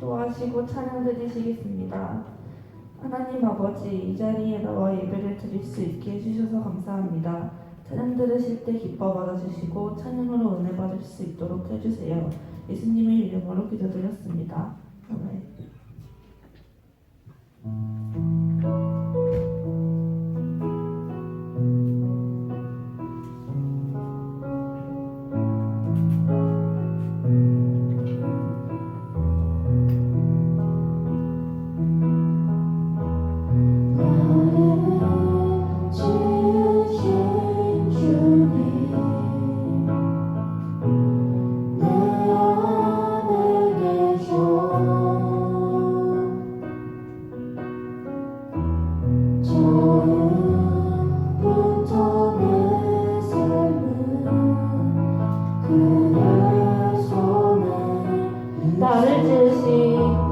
기도하시고 찬양 드리시겠습니다. 하나님 아버지, 이 자리에 나와 예배를 드릴 수 있게 해주셔서 감사합니다. 찬양 들으실 때 기뻐 받아주시고 찬양으로 은혜 받을 수 있도록 해주세요. 예수님의 이름으로 기도드렸습니다. 아멘. 나를 지으신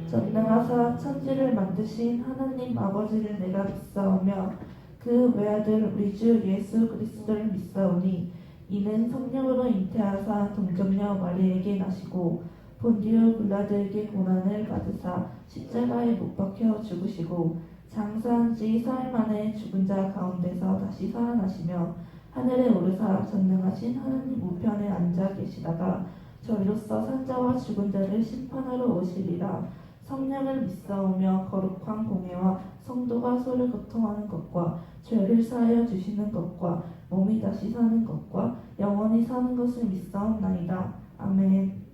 전능하사 천지를 만드신 하나님 아버지를 내가 믿사오며 그 외아들 우리 주 예수 그리스도를 믿사오니 이는 성령으로 잉태하사 동정녀 마리에게 나시고 본디오 빌라도에게 고난을 받으사 십자가에 못 박혀 죽으시고 장사한 지 사흘 만에 죽은 자 가운데서 다시 살아나시며 하늘에 오르사 전능하신 하나님 우편에 앉아 계시다가 저희로서 산자와 죽은 자를 심판하러 오시리라. 성령을 믿사오며 거룩한 공회와 성도가 서로 교통하는 것과 죄를 사하여 주시는 것과 몸이 다시 사는 것과 영원히 사는 것을 믿사옵나이다. 아멘.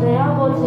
내 아버지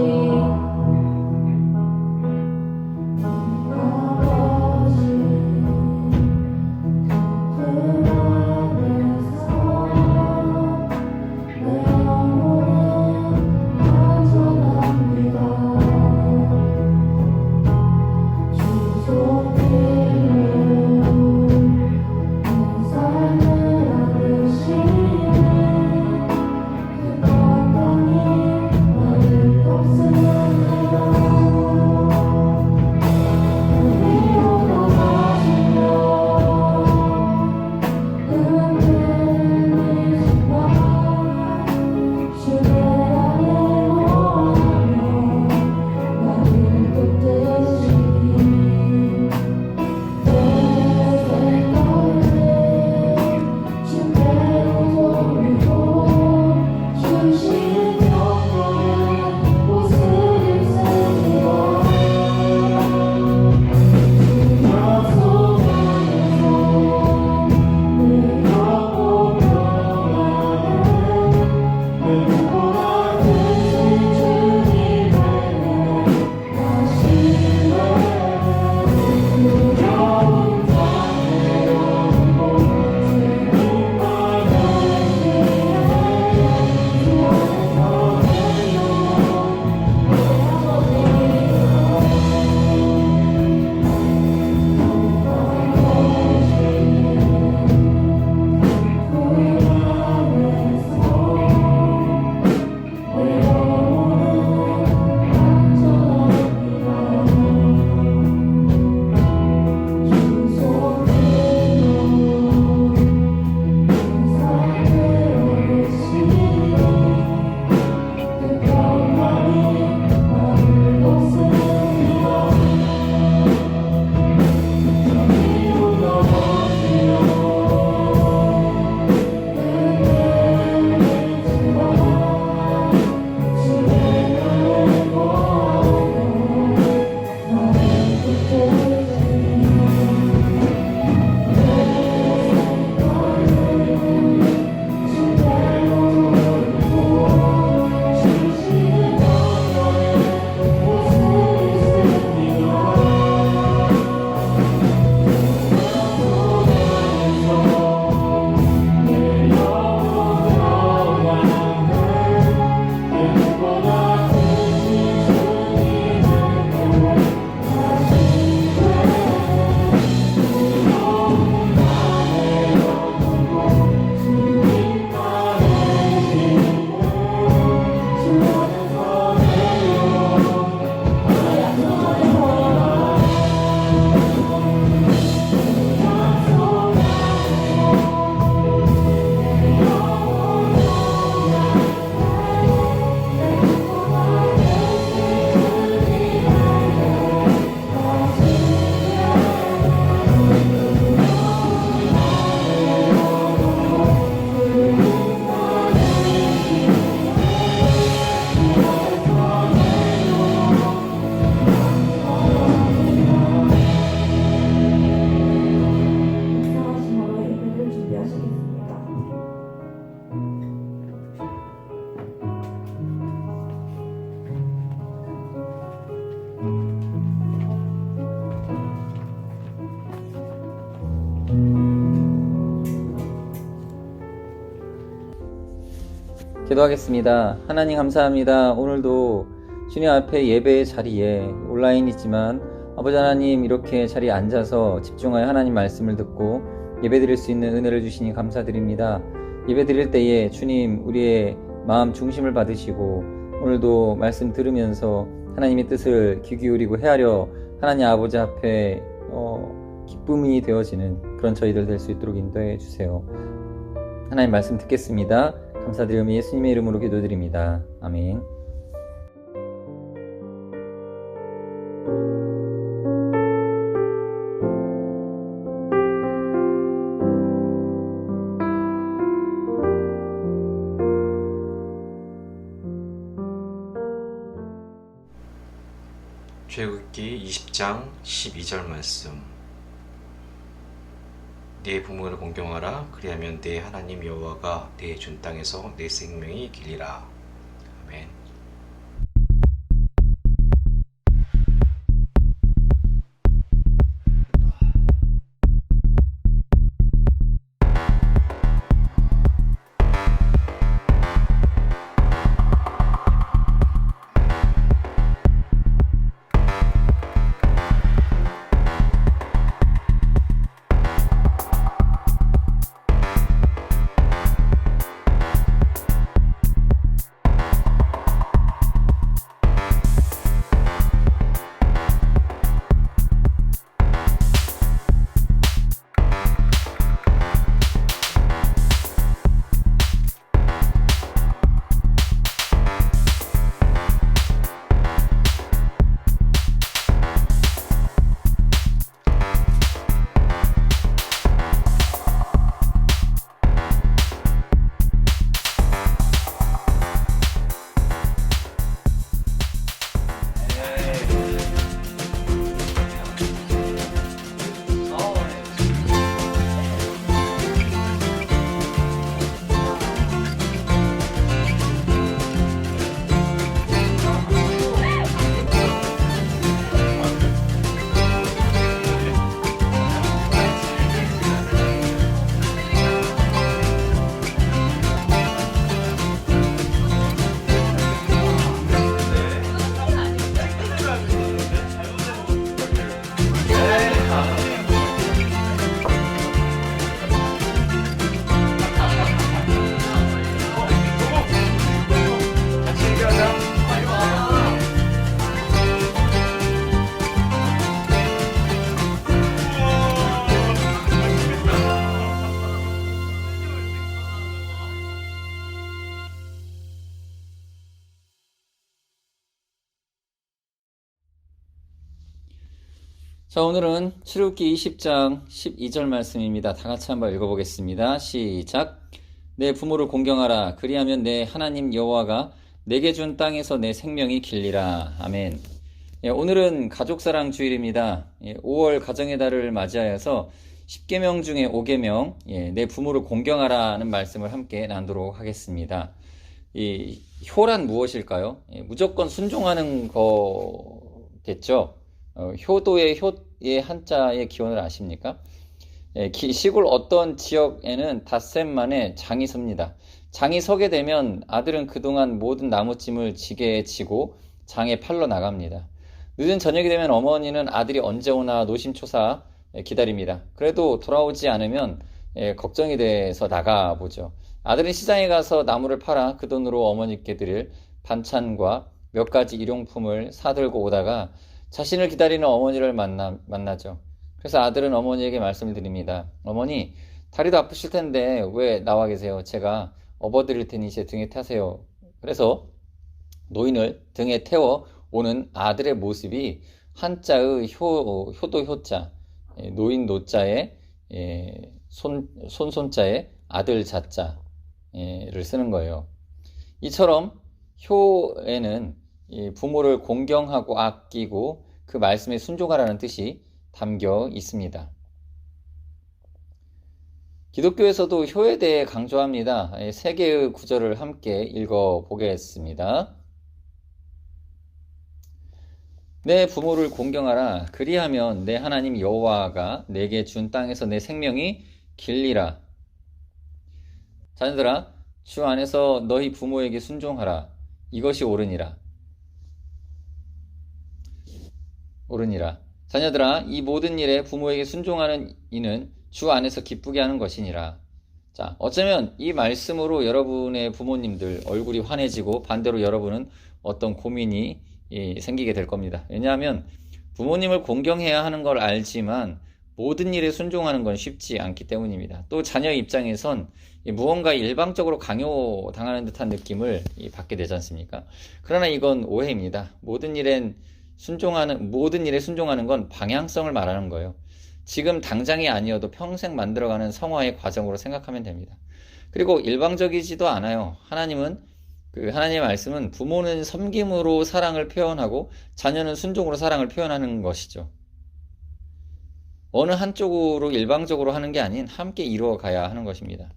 기도하겠습니다. 하나님 감사합니다. 오늘도 주님 앞에 예배의 자리에 온라인이지만 아버지 하나님 이렇게 자리에 앉아서 집중하여 하나님 말씀을 듣고 예배드릴 수 있는 은혜를 주시니 감사드립니다. 예배드릴 때에 주님 우리의 마음 중심을 받으시고 오늘도 말씀 들으면서 하나님의 뜻을 귀 기울이고 헤아려 하나님 아버지 앞에 기쁨이 되어지는 그런 저희들 될 수 있도록 인도해 주세요. 하나님 말씀 듣겠습니다. 감사드리며 예수님의 이름으로 기도드립니다. 아멘. 출애굽기 20장 12절 말씀. 네 부모를 공경하라. 그리하면 네 하나님 여호와가 네 준 땅에서 네 생명이 길리라. 아멘. 자, 오늘은 출애굽기 20장 12절 말씀입니다. 다 같이 한번 읽어보겠습니다. 시작. 내 부모를 공경하라. 그리하면 내 하나님 여호와가 내게 준 땅에서 내 생명이 길리라. 아멘. 오늘은 가족사랑 주일입니다. 5월 가정의 달을 맞이하여서 10계명 중에 5계명, 내 부모를 공경하라는 말씀을 함께 나누도록 하겠습니다. 이 효란 무엇일까요? 무조건 순종하는 거겠죠. 효도의 효의 한자의 기원을 아십니까? 시골 어떤 지역에는 닷새만에 장이 섭니다. 장이 서게 되면 아들은 그동안 모든 나무찜을 지게에 지고 장에 팔러 나갑니다. 늦은 저녁이 되면 어머니는 아들이 언제 오나 노심초사 기다립니다. 그래도 돌아오지 않으면 걱정이 돼서 나가보죠. 아들은 시장에 가서 나무를 팔아 그 돈으로 어머니께 드릴 반찬과 몇 가지 일용품을 사들고 오다가 자신을 기다리는 어머니를 만나죠. 그래서 아들은 어머니에게 말씀을 드립니다. 어머니, 다리도 아프실 텐데 왜 나와 계세요? 제가 업어드릴 테니 제 등에 타세요. 그래서 노인을 등에 태워 오는 아들의 모습이 한자의 효도 효자, 노인 노자에 손자에 아들 자자를 쓰는 거예요. 이처럼 효에는 부모를 공경하고 아끼고 그 말씀에 순종하라는 뜻이 담겨 있습니다. 기독교에서도 효에 대해 강조합니다. 세 개의 구절을 함께 읽어보겠습니다. 내 부모를 공경하라. 그리하면 내 하나님 여호와가 내게 준 땅에서 내 생명이 길리라. 자녀들아, 주 안에서 너희 부모에게 순종하라. 이것이 옳으니라. 자녀들아, 이 모든 일에 부모에게 순종하는 이는 주 안에서 기쁘게 하는 것이니라. 자, 어쩌면 이 말씀으로 여러분의 부모님들 얼굴이 환해지고 반대로 여러분은 어떤 고민이 생기게 될 겁니다. 왜냐하면 부모님을 공경해야 하는 걸 알지만 모든 일에 순종하는 건 쉽지 않기 때문입니다. 또 자녀 입장에선 무언가 일방적으로 강요당하는 듯한 느낌을 받게 되지 않습니까? 그러나 이건 오해입니다. 모든 일에 순종하는 건 방향성을 말하는 거예요. 지금 당장이 아니어도 평생 만들어가는 성화의 과정으로 생각하면 됩니다. 그리고 일방적이지도 않아요. 하나님의 말씀은 부모는 섬김으로 사랑을 표현하고 자녀는 순종으로 사랑을 표현하는 것이죠. 어느 한쪽으로 일방적으로 하는 게 아닌 함께 이루어가야 하는 것입니다.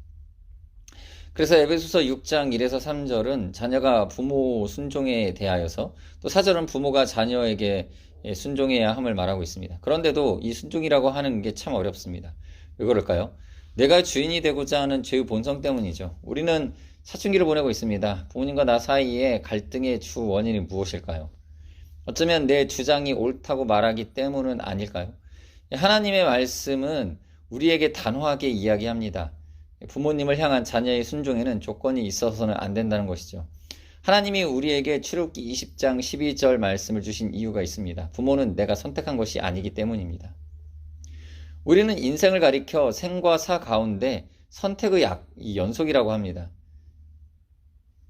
그래서 에베소서 6장 1에서 3절은 자녀가 부모 순종에 대하여서, 또 4절은 부모가 자녀에게 순종해야 함을 말하고 있습니다. 그런데도 이 순종이라고 하는 게 참 어렵습니다. 왜 그럴까요? 내가 주인이 되고자 하는 죄의 본성 때문이죠. 우리는 사춘기를 보내고 있습니다. 부모님과 나 사이에 갈등의 주 원인이 무엇일까요? 어쩌면 내 주장이 옳다고 말하기 때문은 아닐까요? 하나님의 말씀은 우리에게 단호하게 이야기합니다. 부모님을 향한 자녀의 순종에는 조건이 있어서는 안 된다는 것이죠. 하나님이 우리에게 출애굽기 20장 12절 말씀을 주신 이유가 있습니다. 부모는 내가 선택한 것이 아니기 때문입니다. 우리는 인생을 가리켜 생과 사 가운데 선택의 연속이라고 합니다.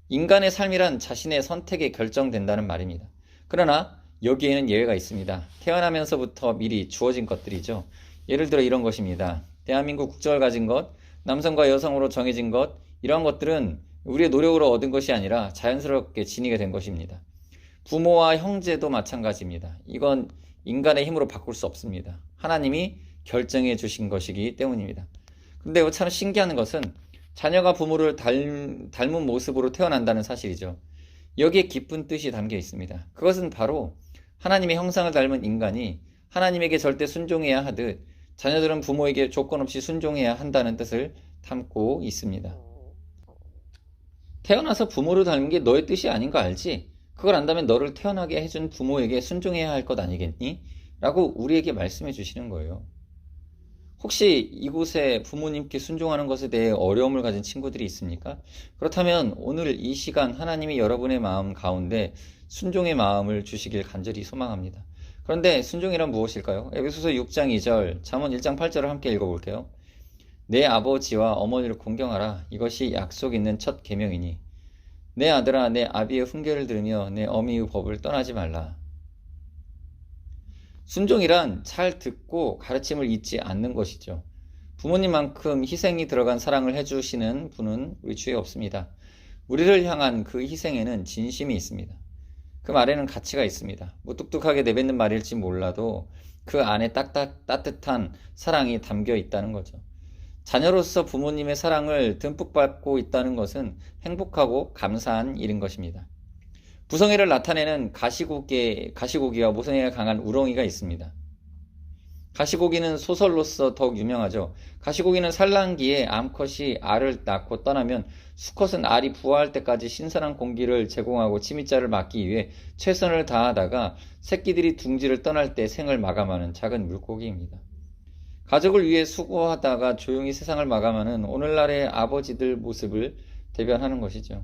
인간의 삶이란 자신의 선택에 결정된다는 말입니다. 그러나 여기에는 예외가 있습니다. 태어나면서부터 미리 주어진 것들이죠. 예를 들어 이런 것입니다. 대한민국 국적을 가진 것, 남성과 여성으로 정해진 것, 이러한 것들은 우리의 노력으로 얻은 것이 아니라 자연스럽게 지니게 된 것입니다. 부모와 형제도 마찬가지입니다. 이건 인간의 힘으로 바꿀 수 없습니다. 하나님이 결정해 주신 것이기 때문입니다. 근데 참 신기한 것은 자녀가 부모를 닮은 모습으로 태어난다는 사실이죠. 여기에 깊은 뜻이 담겨 있습니다. 그것은 바로 하나님의 형상을 닮은 인간이 하나님에게 절대 순종해야 하듯 자녀들은 부모에게 조건 없이 순종해야 한다는 뜻을 담고 있습니다. 태어나서 부모를 닮은 게 너의 뜻이 아닌 거 알지? 그걸 안다면 너를 태어나게 해준 부모에게 순종해야 할 것 아니겠니? 라고 우리에게 말씀해 주시는 거예요. 혹시 이곳에 부모님께 순종하는 것에 대해 어려움을 가진 친구들이 있습니까? 그렇다면 오늘 이 시간 하나님이 여러분의 마음 가운데 순종의 마음을 주시길 간절히 소망합니다. 그런데 순종이란 무엇일까요? 에베소서 6장 2절, 잠언 1장 8절을 함께 읽어볼게요. 내 아버지와 어머니를 공경하라. 이것이 약속 있는 첫 계명이니 내 아들아 내 아비의 훈계를 들으며 내 어미의 법을 떠나지 말라. 순종이란 잘 듣고 가르침을 잊지 않는 것이죠. 부모님만큼 희생이 들어간 사랑을 해주시는 분은 우리 주위에 없습니다. 우리를 향한 그 희생에는 진심이 있습니다. 그 말에는 가치가 있습니다. 무뚝뚝하게 내뱉는 말일지 몰라도 그 안에 따뜻한 사랑이 담겨 있다는 거죠. 자녀로서 부모님의 사랑을 듬뿍 받고 있다는 것은 행복하고 감사한 일인 것입니다. 부성애를 나타내는 가시고기와 모성애가 강한 우렁이가 있습니다. 가시고기는 소설로서 더욱 유명하죠. 가시고기는 산란기에 암컷이 알을 낳고 떠나면 수컷은 알이 부화할 때까지 신선한 공기를 제공하고 침입자를 막기 위해 최선을 다하다가 새끼들이 둥지를 떠날 때 생을 마감하는 작은 물고기입니다. 가족을 위해 수고하다가 조용히 세상을 마감하는 오늘날의 아버지들 모습을 대변하는 것이죠.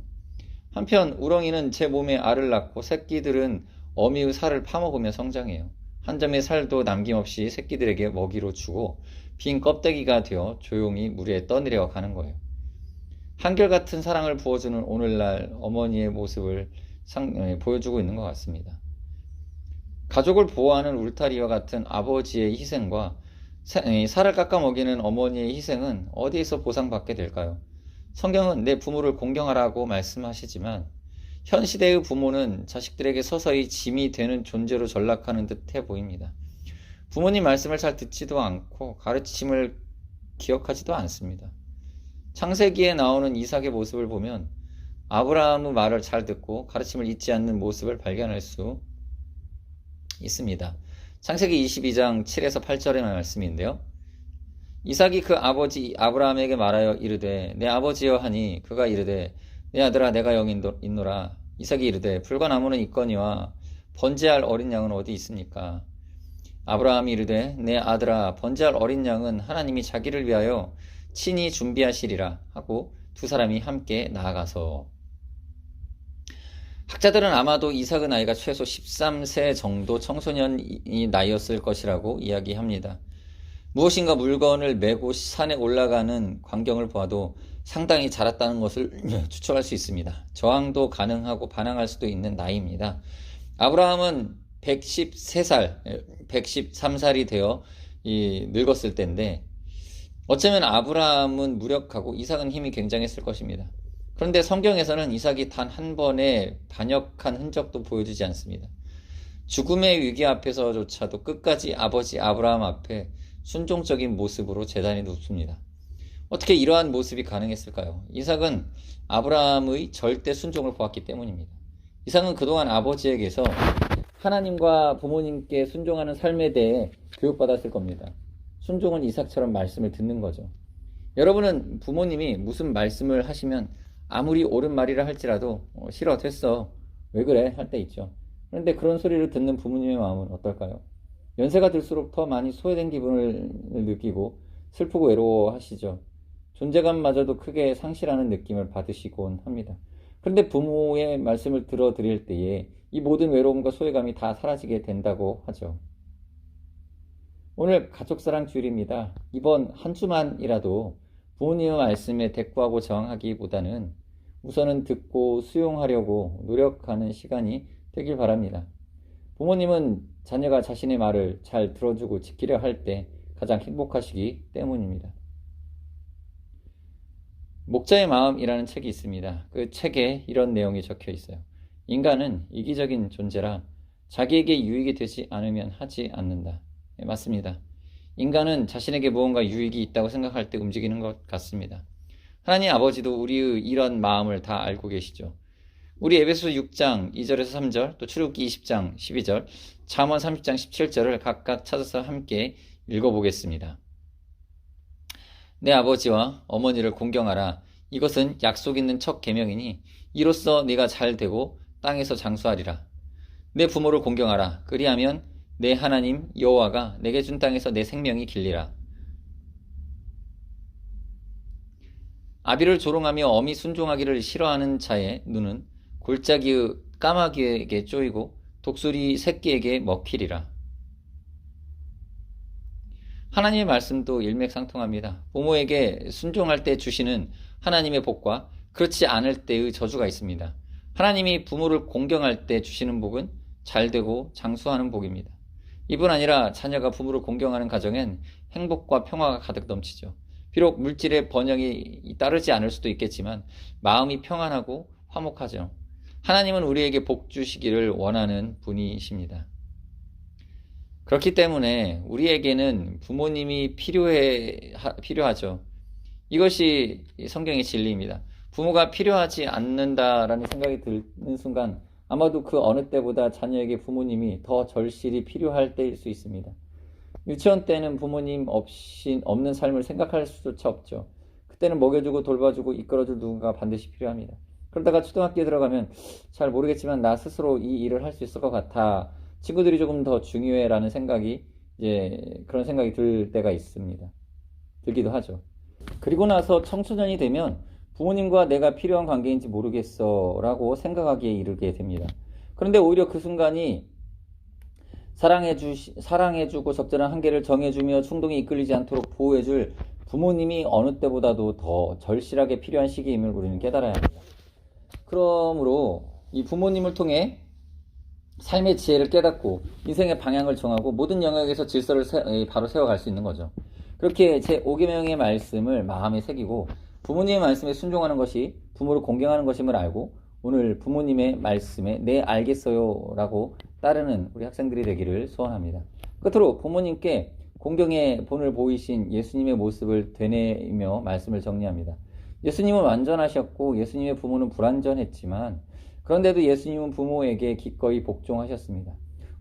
한편 우렁이는 제 몸에 알을 낳고 새끼들은 어미의 살을 파먹으며 성장해요. 한 점의 살도 남김없이 새끼들에게 먹이로 주고 빈 껍데기가 되어 조용히 물에 떠내려 가는 거예요. 한결같은 사랑을 부어주는 오늘날 어머니의 모습을 보여주고 있는 것 같습니다. 가족을 보호하는 울타리와 같은 아버지의 희생과 살을 깎아 먹이는 어머니의 희생은 어디에서 보상받게 될까요? 성경은 내 부모를 공경하라고 말씀하시지만 현 시대의 부모는 자식들에게 서서히 짐이 되는 존재로 전락하는 듯해 보입니다. 부모님 말씀을 잘 듣지도 않고 가르침을 기억하지도 않습니다. 창세기에 나오는 이삭의 모습을 보면 아브라함의 말을 잘 듣고 가르침을 잊지 않는 모습을 발견할 수 있습니다. 창세기 22장 7에서 8절의 말씀인데요. 이삭이 그 아버지 아브라함에게 말하여 이르되 내 아버지여 하니 그가 이르되 내 아들아 내가 여기 있노라. 이삭이 이르되 불과 나무는 있거니와 번제할 어린 양은 어디 있습니까? 아브라함이 이르되 내 아들아 번제할 어린 양은 하나님이 자기를 위하여 친히 준비하시리라 하고 두 사람이 함께 나아가서 학자들은 아마도 이삭의 나이가 최소 13세 정도 청소년이 나이였을 것이라고 이야기합니다. 무엇인가 물건을 메고 산에 올라가는 광경을 보아도 상당히 자랐다는 것을 추측할 수 있습니다. 저항도 가능하고 반항할 수도 있는 나이입니다. 아브라함은 113살이 되어 늙었을 때인데 어쩌면 아브라함은 무력하고 이삭은 힘이 굉장했을 것입니다. 그런데 성경에서는 이삭이 단 한 번의 반역한 흔적도 보여주지 않습니다. 죽음의 위기 앞에서조차도 끝까지 아버지 아브라함 앞에 순종적인 모습으로 제단에 눕습니다. 어떻게 이러한 모습이 가능했을까요? 이삭은 아브라함의 절대 순종을 보았기 때문입니다. 이삭은 그동안 아버지에게서 하나님과 부모님께 순종하는 삶에 대해 교육받았을 겁니다. 순종은 이삭처럼 말씀을 듣는 거죠. 여러분은 부모님이 무슨 말씀을 하시면 아무리 옳은 말이라 할지라도 싫어 됐어 왜 그래 할 때 있죠. 그런데 그런 소리를 듣는 부모님의 마음은 어떨까요? 연세가 들수록 더 많이 소외된 기분을 느끼고 슬프고 외로워하시죠. 존재감마저도 크게 상실하는 느낌을 받으시곤 합니다. 그런데 부모의 말씀을 들어드릴 때에 이 모든 외로움과 소외감이 다 사라지게 된다고 하죠. 오늘 가족사랑 주일입니다. 이번 한 주만이라도 부모님의 말씀에 대꾸하고 저항하기보다는 우선은 듣고 수용하려고 노력하는 시간이 되길 바랍니다. 부모님은 자녀가 자신의 말을 잘 들어주고 지키려 할 때 가장 행복하시기 때문입니다. 목자의 마음이라는 책이 있습니다. 그 책에 이런 내용이 적혀 있어요. 인간은 이기적인 존재라 자기에게 유익이 되지 않으면 하지 않는다. 네, 맞습니다. 인간은 자신에게 무언가 유익이 있다고 생각할 때 움직이는 것 같습니다. 하나님 아버지도 우리의 이런 마음을 다 알고 계시죠. 우리 에베소서 6장 2절에서 3절, 또 출애굽기 20장 12절, 잠언 30장 17절을 각각 찾아서 함께 읽어보겠습니다. 내 아버지와 어머니를 공경하라. 이것은 약속 있는 첫 계명이니 이로써 네가 잘 되고 땅에서 장수하리라. 내 부모를 공경하라. 그리하면 내 하나님 여호와가 내게 준 땅에서 내 생명이 길리라. 아비를 조롱하며 어미 순종하기를 싫어하는 자의 눈은 골짜기의 까마귀에게 쪼이고 독수리 새끼에게 먹히리라. 하나님의 말씀도 일맥상통합니다. 부모에게 순종할 때 주시는 하나님의 복과 그렇지 않을 때의 저주가 있습니다. 하나님이 부모를 공경할 때 주시는 복은 잘되고 장수하는 복입니다. 이뿐 아니라 자녀가 부모를 공경하는 가정엔 행복과 평화가 가득 넘치죠. 비록 물질의 번영이 따르지 않을 수도 있겠지만 마음이 평안하고 화목하죠. 하나님은 우리에게 복 주시기를 원하는 분이십니다. 그렇기 때문에 우리에게는 부모님이 필요하죠. 이것이 성경의 진리입니다. 부모가 필요하지 않는다라는 생각이 드는 순간 아마도 그 어느 때보다 자녀에게 부모님이 더 절실히 필요할 때일 수 있습니다. 유치원 때는 부모님 없는 삶을 생각할 수조차 없죠. 그때는 먹여주고 돌봐주고 이끌어줄 누군가 반드시 필요합니다. 그러다가 초등학교에 들어가면 잘 모르겠지만 나 스스로 이 일을 할 수 있을 것 같아. 친구들이 조금 더 중요해라는 생각이 그런 생각이 들 때가 있습니다. 들기도 하죠. 그리고 나서 청소년이 되면 부모님과 내가 필요한 관계인지 모르겠어 라고 생각하기에 이르게 됩니다. 그런데 오히려 그 순간이 사랑해주고 적절한 한계를 정해주며 충동에 이끌리지 않도록 보호해줄 부모님이 어느 때보다도 더 절실하게 필요한 시기임을 우리는 깨달아야 합니다. 그러므로 이 부모님을 통해 삶의 지혜를 깨닫고 인생의 방향을 정하고 모든 영역에서 질서를 바로 세워갈 수 있는 거죠. 그렇게 제5계명의 말씀을 마음에 새기고 부모님의 말씀에 순종하는 것이 부모를 공경하는 것임을 알고 오늘 부모님의 말씀에 네 알겠어요 라고 따르는 우리 학생들이 되기를 소원합니다. 끝으로 부모님께 공경의 본을 보이신 예수님의 모습을 되뇌이며 말씀을 정리합니다. 예수님은 완전하셨고 예수님의 부모는 불완전했지만 그런데도 예수님은 부모에게 기꺼이 복종하셨습니다.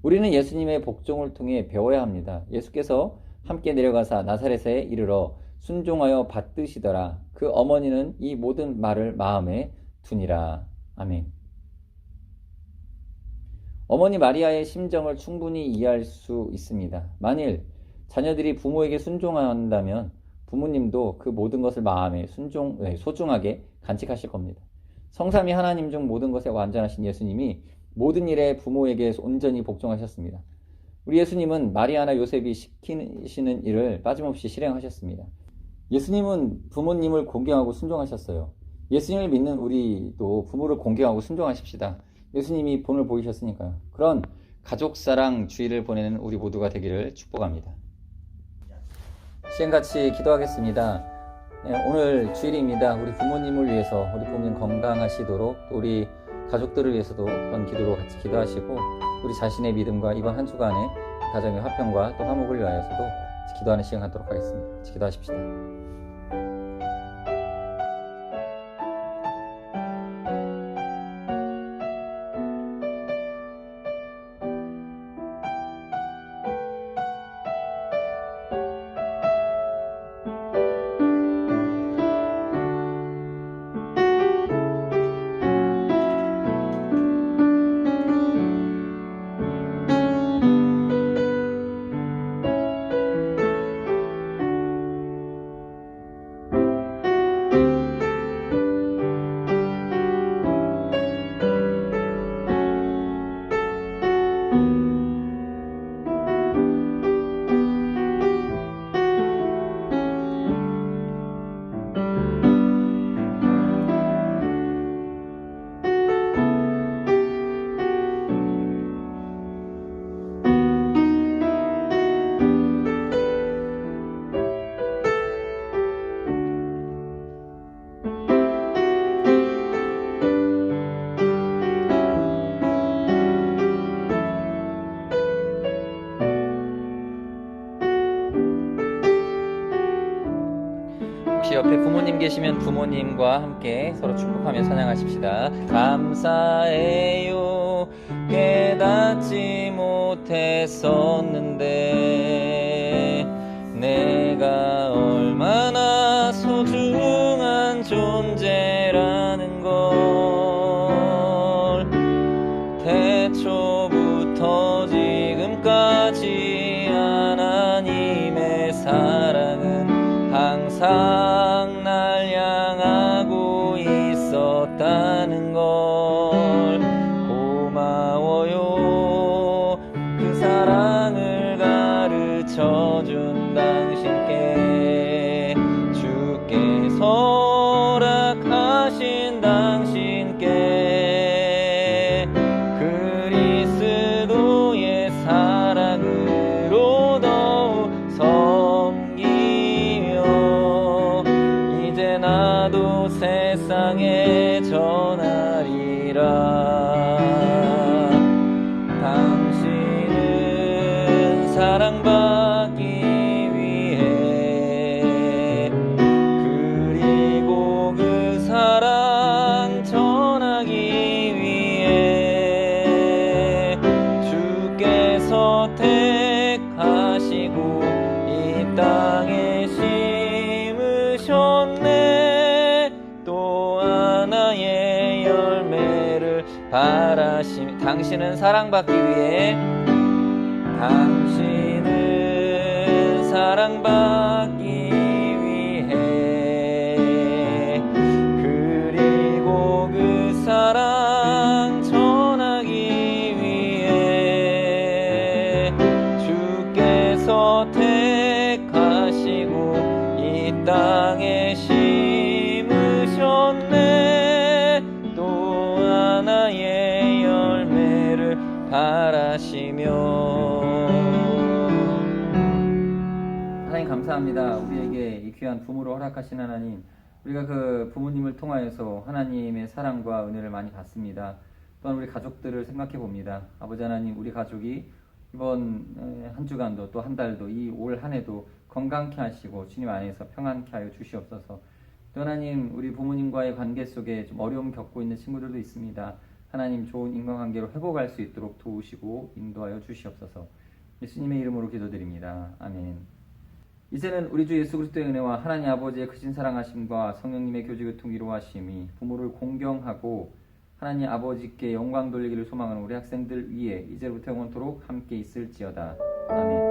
우리는 예수님의 복종을 통해 배워야 합니다. 예수께서 함께 내려가사 나사렛에 이르러 순종하여 받드시더라. 그 어머니는 이 모든 말을 마음에 두니라. 아멘. 어머니 마리아의 심정을 충분히 이해할 수 있습니다. 만일 자녀들이 부모에게 순종한다면 부모님도 그 모든 것을 마음에 소중하게 간직하실 겁니다. 성삼위 하나님 중 모든 것에 완전하신 예수님이 모든 일에 부모에게 온전히 복종하셨습니다. 우리 예수님은 마리아나 요셉이 시키시는 일을 빠짐없이 실행하셨습니다. 예수님은 부모님을 공경하고 순종하셨어요. 예수님을 믿는 우리도 부모를 공경하고 순종하십시다. 예수님이 본을 보이셨으니까요. 그런 가족사랑 주의를 보내는 우리 모두가 되기를 축복합니다. 시행같이 기도하겠습니다. 오늘 주일입니다. 우리 부모님을 위해서 우리 부모님 건강하시도록 또 우리 가족들을 위해서도 그런 기도로 같이 기도하시고 우리 자신의 믿음과 이번 한 주간의 가정의 화평과 또 화목을 위하여서도 기도하는 시간 갖도록 하겠습니다. 같이 기도하십시다. 혹시 옆에 부모님 계시면 부모님과 함께 서로 축복하며 찬양하십시다. 감사해요 깨닫지 못했었는데 내가 얼마나 소중한 존재라는 걸 태초부터 지금까지 하나님의 사랑은 항상 날 향하고 있었다는 걸 고마워요. 그 사랑을 가르쳐준 당신께 주께서 허락하신 당신께 그리스도의 사랑을 주께서 택하시고 이 땅에 심으셨네. 또 하나의 열매를 바라시며 당신은 사랑받기 위해 사랑받기 위해 그리고 그 사랑 전하기 위해 주께서 택하시고 이 땅에 심으셨네. 또 하나의 열매를 바라시며. 하나님 감사합니다. 우리에게 이 귀한 부모를 허락하신 하나님, 우리가 그 부모님을 통하여서 하나님의 사랑과 은혜를 많이 받습니다. 또한 우리 가족들을 생각해 봅니다. 아버지 하나님, 우리 가족이 이번 한 주간도 또 한 달도 이 올 한 해도 건강케 하시고 주님 안에서 평안케 하여 주시옵소서. 또 하나님, 우리 부모님과의 관계 속에 좀 어려움 겪고 있는 친구들도 있습니다. 하나님, 좋은 인간관계로 회복할 수 있도록 도우시고 인도하여 주시옵소서. 예수님의 이름으로 기도드립니다. 아멘. 이제는 우리 주 예수 그리스도의 은혜와 하나님 아버지의 크신 사랑하심과 성령님의 교제교통 위로하심이 부모를 공경하고 하나님 아버지께 영광 돌리기를 소망하는 우리 학생들 위에 이제부터 영원토록 함께 있을지어다. 아멘.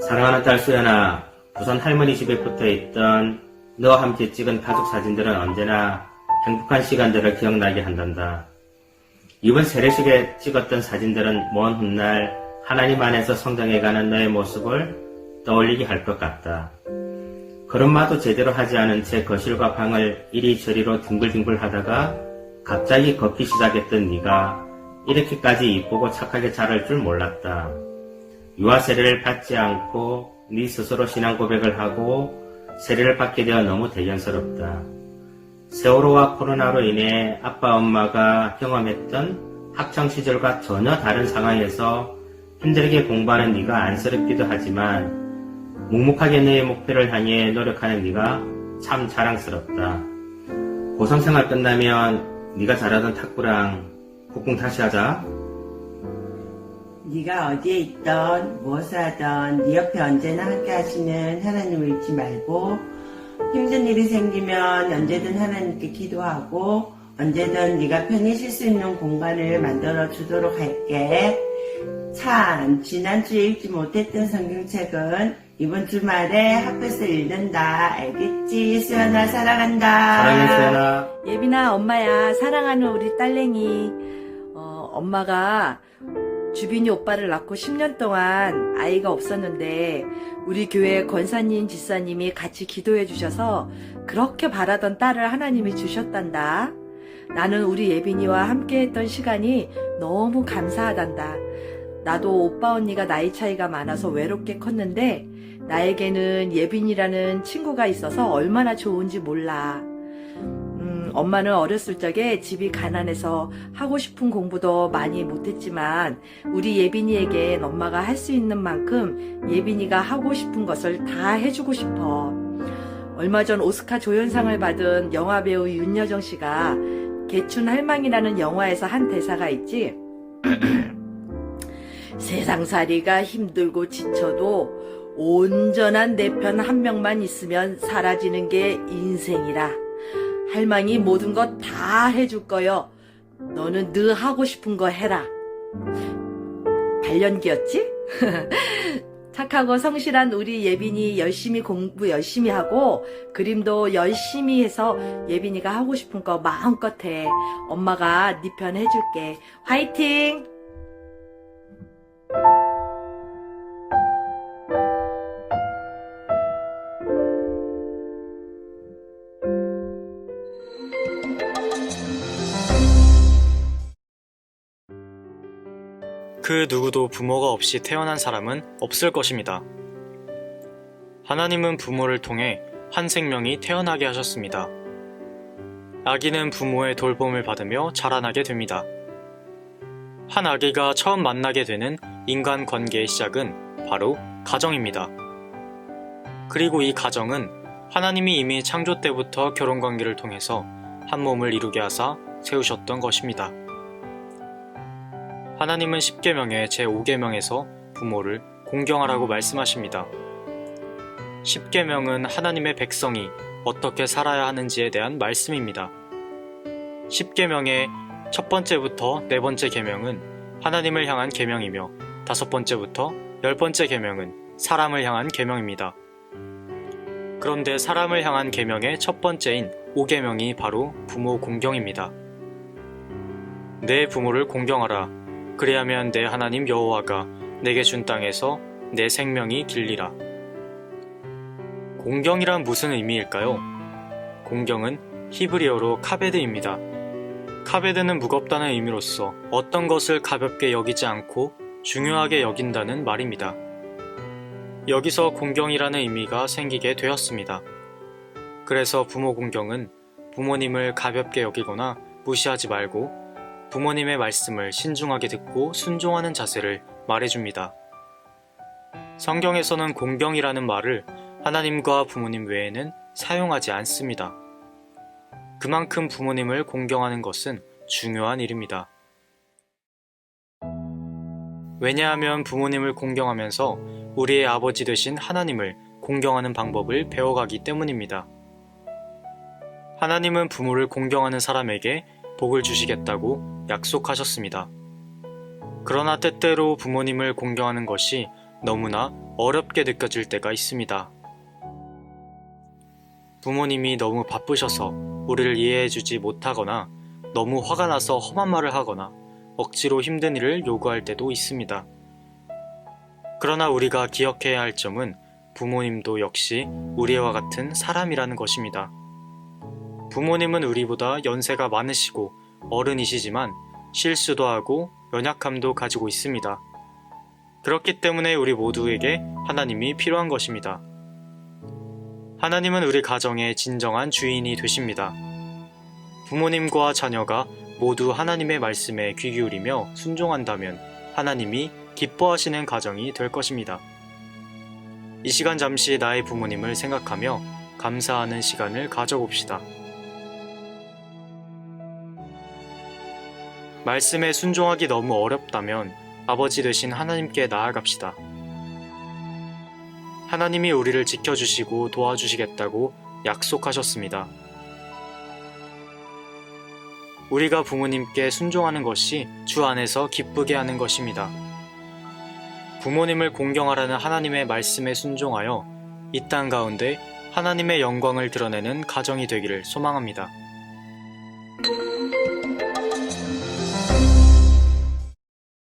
사랑하는 딸 수연아, 부산 할머니 집에 붙어있던 너와 함께 찍은 가족 사진들은 언제나 행복한 시간들을 기억나게 한단다. 이번 세례식에 찍었던 사진들은 먼 훗날 하나님 안에서 성장해가는 너의 모습을 떠올리게 할 것 같다. 걸음마도 제대로 하지 않은 제 거실과 방을 이리저리로 뒹굴뒹굴 하다가 갑자기 걷기 시작했던 네가 이렇게까지 이쁘고 착하게 자랄 줄 몰랐다. 유아 세례를 받지 않고 네 스스로 신앙 고백을 하고 세례를 받게 되어 너무 대견스럽다. 세월호와 코로나로 인해 아빠 엄마가 경험했던 학창시절과 전혀 다른 상황에서 힘들게 공부하는 네가 안쓰럽기도 하지만 묵묵하게 너의 목표를 향해 노력하는 네가 참 자랑스럽다. 고성생활 끝나면 네가 잘하던 탁구랑 북궁 다시 하자. 네가 어디에 있던 무엇을 하던 네 옆에 언제나 함께 하시는 하나님을 잊지 말고 힘든 일이 생기면 언제든 하나님께 기도하고 언제든 네가 편히 쉴 수 있는 공간을 만들어 주도록 할게. 참, 지난주에 읽지 못했던 성경책은 이번 주말에 학교에서 읽는다. 알겠지? 수연아 사랑한다. 사랑해 수연아. 예빈아, 엄마야. 사랑하는 우리 딸랭이. 엄마가 주빈이 오빠를 낳고 10년 동안 아이가 없었는데 우리 교회 권사님, 집사님이 같이 기도해 주셔서 그렇게 바라던 딸을 하나님이 주셨단다. 나는 우리 예빈이와 함께 했던 시간이 너무 감사하단다. 나도 오빠 언니가 나이 차이가 많아서 외롭게 컸는데 나에게는 예빈이라는 친구가 있어서 얼마나 좋은지 몰라. 엄마는 어렸을 적에 집이 가난해서 하고 싶은 공부도 많이 못했지만 우리 예빈이에겐 엄마가 할 수 있는 만큼 예빈이가 하고 싶은 것을 다 해주고 싶어. 얼마 전 오스카 조연상을 받은 영화배우 윤여정 씨가 개춘 할망이라는 영화에서 한 대사가 있지. 세상살이가 힘들고 지쳐도 온전한 내 편 한 명만 있으면 사라지는 게 인생이라. 할망이 모든 것 다 해줄 거요. 너는 너 하고 싶은 거 해라. 발연기였지? 착하고 성실한 우리 예빈이 열심히 공부 열심히 하고 그림도 열심히 해서 예빈이가 하고 싶은 거 마음껏 해. 엄마가 네 편 해줄게. 화이팅! 그 누구도 부모가 없이 태어난 사람은 없을 것입니다. 하나님은 부모를 통해 한 생명이 태어나게 하셨습니다. 아기는 부모의 돌봄을 받으며 자라나게 됩니다. 한 아기가 처음 만나게 되는 인간 관계의 시작은 바로 가정입니다. 그리고 이 가정은 하나님이 이미 창조 때부터 결혼관계를 통해서 한 몸을 이루게 하사 세우셨던 것입니다. 하나님은 10계명의 제5계명에서 부모를 공경하라고 말씀하십니다. 10계명은 하나님의 백성이 어떻게 살아야 하는지에 대한 말씀입니다. 10계명의 첫 번째부터 네 번째 계명은 하나님을 향한 계명이며 5번째부터 10번째 계명은 사람을 향한 계명입니다. 그런데 사람을 향한 계명의 첫 번째인 5계명이 바로 부모 공경입니다. 내 부모를 공경하라. 그리하면 내 하나님 여호와가 내게 준 땅에서 내 생명이 길리라. 공경이란 무슨 의미일까요? 공경은 히브리어로 카베드입니다. 카베드는 무겁다는 의미로서 어떤 것을 가볍게 여기지 않고 중요하게 여긴다는 말입니다. 여기서 공경이라는 의미가 생기게 되었습니다. 그래서 부모 공경은 부모님을 가볍게 여기거나 무시하지 말고 부모님의 말씀을 신중하게 듣고 순종하는 자세를 말해줍니다. 성경에서는 공경이라는 말을 하나님과 부모님 외에는 사용하지 않습니다. 그만큼 부모님을 공경하는 것은 중요한 일입니다. 왜냐하면 부모님을 공경하면서 우리의 아버지 되신 하나님을 공경하는 방법을 배워가기 때문입니다. 하나님은 부모를 공경하는 사람에게 복을 주시겠다고 약속하셨습니다. 그러나 때때로 부모님을 공경하는 것이 너무나 어렵게 느껴질 때가 있습니다. 부모님이 너무 바쁘셔서 우리를 이해해주지 못하거나 너무 화가 나서 험한 말을 하거나 억지로 힘든 일을 요구할 때도 있습니다. 그러나 우리가 기억해야 할 점은 부모님도 역시 우리와 같은 사람이라는 것입니다. 부모님은 우리보다 연세가 많으시고 어른이시지만 실수도 하고 연약함도 가지고 있습니다. 그렇기 때문에 우리 모두에게 하나님이 필요한 것입니다. 하나님은 우리 가정의 진정한 주인이 되십니다. 부모님과 자녀가 모두 하나님의 말씀에 귀 기울이며 순종한다면 하나님이 기뻐하시는 가정이 될 것입니다. 이 시간 잠시 나의 부모님을 생각하며 감사하는 시간을 가져봅시다. 말씀에 순종하기 너무 어렵다면 아버지 되신 하나님께 나아갑시다. 하나님이 우리를 지켜주시고 도와주시겠다고 약속하셨습니다. 우리가 부모님께 순종하는 것이 주 안에서 기쁘게 하는 것입니다. 부모님을 공경하라는 하나님의 말씀에 순종하여 이 땅 가운데 하나님의 영광을 드러내는 가정이 되기를 소망합니다.